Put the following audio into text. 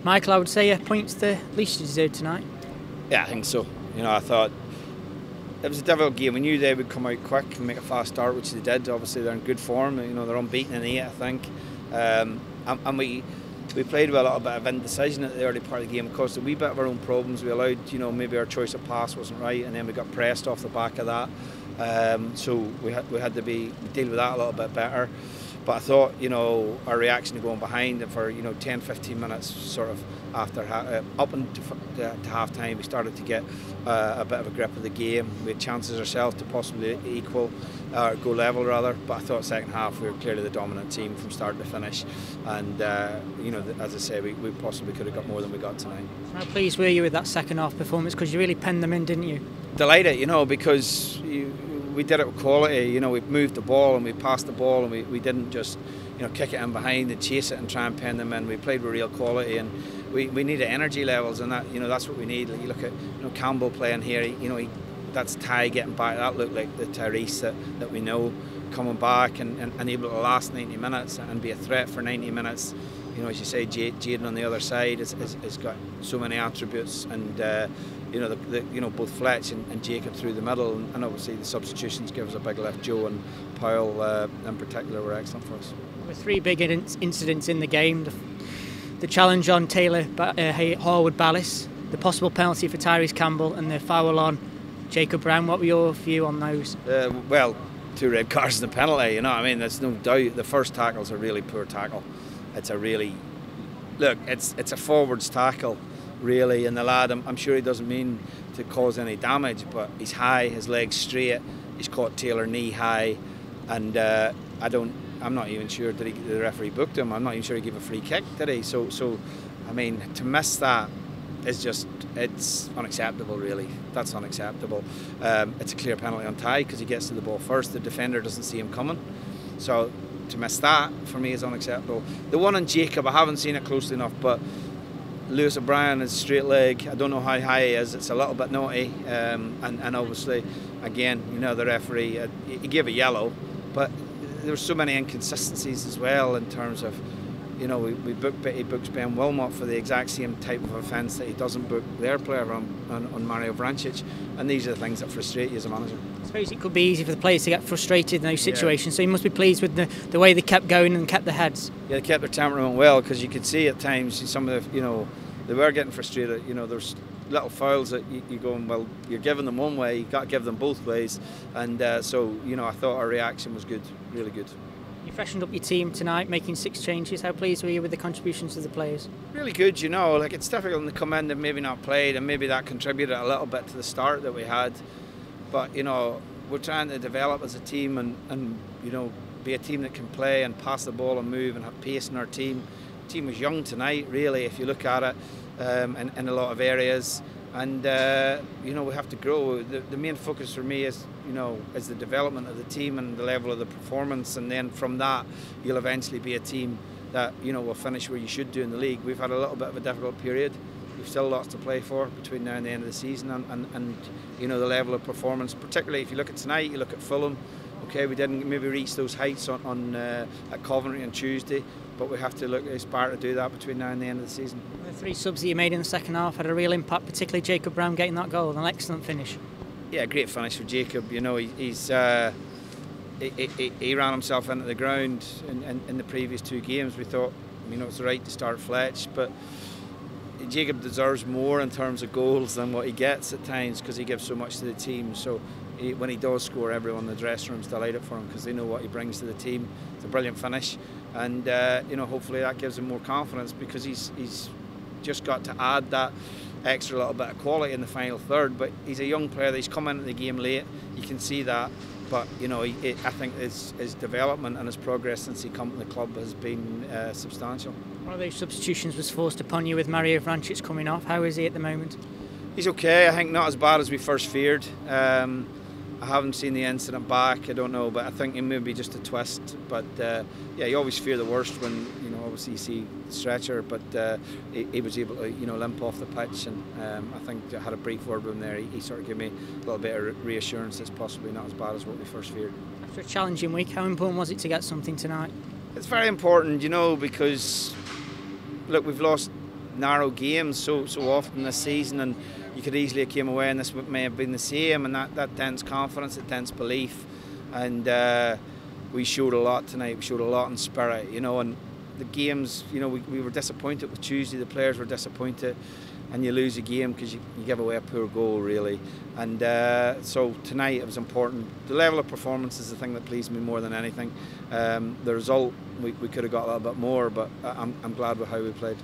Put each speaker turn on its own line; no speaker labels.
Michael, I would say a point's the least you deserved tonight.
Yeah, I think so. You know, I thought it was a difficult game. We knew they would come out quick and make a fast start, which they did. Obviously, they're in good form. You know, they're unbeaten in 8, I think. And we played with a little bit of indecision at the early part of the game. It caused a wee bit of our own problems. We allowed, you know, maybe our choice of pass wasn't right, and then we got pressed off the back of that. So we had to deal with that a little bit better. But I thought, you know, our reaction to going behind and for, you know, 10-15 minutes sort of after up to half time, we started to get a bit of a grip of the game. We had chances ourselves to possibly equal or go level rather, but I thought second half we were clearly the dominant team from start to finish, and you know, as I say, we possibly could have got more than we got tonight.
How pleased were you with that second half performance, because you really penned them in, didn't you?
Delighted, you know, because we did it with quality. You know, we moved the ball and we passed the ball, and we didn't just, you know, kick it in behind and chase it and try and pen them in. We played with real quality, and we needed energy levels, and that, you know, that's what we need. Like, you look at, you know, Campbell playing here. You know, that's Ty getting back. That looked like the Tyrese that we know coming back and able to last 90 minutes and be a threat for 90 minutes. You know, as you say, Jaden on the other side has got so many attributes, and you know, you know, both Fletch and Jacob through the middle, and obviously the substitutions give us a big lift. Joe and Powell in particular were excellent for us.
There were 3 big incidents in the game: the challenge on Taylor Harwood-Ballis, the possible penalty for Tyrese Campbell, and the foul on Jacob Brown. What were your view on those?
Well, 2 red cards and a penalty. You know what I mean? There's no doubt. The first tackle's a really poor tackle. It's a really, look, it's a forwards tackle, really, and the lad, I'm sure he doesn't mean to cause any damage, but he's high, his leg's straight, he's caught Taylor knee high, and I'm not even sure the referee booked him. I'm not even sure he gave a free kick, did he? So I mean, to miss that is just, it's unacceptable, really. That's unacceptable. It's a clear penalty on Ty because he gets to the ball first. The defender doesn't see him coming, so to miss that for me is unacceptable. The one on Jacob, I haven't seen it closely enough, but Lewis O'Brien is straight leg. I don't know how high he is. It's a little bit naughty, and obviously, again, you know, the referee he gave a yellow, but there were so many inconsistencies as well in terms of, you know, he books Ben Wilmot for the exact same type of offence that he doesn't book their player on Mario Vrancic, and these are the things that frustrate you as a manager.
I suppose it could be easy for the players to get frustrated in those situations, so you must be pleased with the way they kept going and kept their heads. Yeah,
they kept their temperament well, because you could see at times some of the, you know, they were getting frustrated. You know, there's little fouls that you're going, well, you're giving them one way, you got to give them both ways, and so, you know, I thought our reaction was good, really good.
You freshened up your team tonight, making 6 changes. How pleased were you with the contributions of the players?
Really good, you know. Like, it's difficult to come in and maybe not played, and maybe that contributed a little bit to the start that we had. But, you know, we're trying to develop as a team and you know, be a team that can play and pass the ball and move and have pace in our team. The team was young tonight, really, if you look at it, in a lot of areas. And, you know, we have to grow. The main focus for me is, you know, is the development of the team and the level of the performance. And then from that, you'll eventually be a team that, you know, will finish where you should do in the league. We've had a little bit of a difficult period. We've still lots to play for between now and the end of the season. And you know, the level of performance, particularly if you look at tonight, you look at Fulham. Okay, we didn't maybe reach those heights at Coventry on Tuesday, but we have to aspire to do that between now and the end of the season.
The 3 subs that you made in the second half had a real impact, particularly Jacob Brown getting that goal, an excellent finish. Yeah,
great finish for Jacob. You know, he ran himself into the ground in the previous 2 games. We thought, you know, it's right to start Fletch, but Jacob deserves more in terms of goals than what he gets at times, because he gives so much to the team. So when he does score, everyone in the dressing room's delighted for him, because they know what he brings to the team. It's a brilliant finish, and you know, hopefully that gives him more confidence, because he's just got to add that extra little bit of quality in the final third. But he's a young player. He's come into the game late. You can see that. But you know, I think his development and his progress since he come to the club has been substantial.
One of those substitutions was forced upon you with Mario Vrancic coming off. How is he at the moment?
He's okay. I think not as bad as we first feared. I haven't seen the incident back. I don't know, but I think it may be just a twist. But yeah, you always fear the worst when, you know, obviously you see the stretcher. But he was able to, you know, limp off the pitch, and I think I had a brief word with him there. He sort of gave me a little bit of reassurance it's possibly not as bad as what we first feared.
After a challenging week, how important was it to get something tonight?
It's very important, you know, because look, we've lost narrow games so often this season, and you could easily have came away and this may have been the same, and that dents confidence, it dents belief, and we showed a lot tonight. We showed a lot in spirit, you know, and the games, you know, we were disappointed with Tuesday. The players were disappointed, and you lose a game because you give away a poor goal, really. And so tonight it was important. The level of performance is the thing that pleased me more than anything. The result, we could have got a little bit more, but I'm glad with how we played.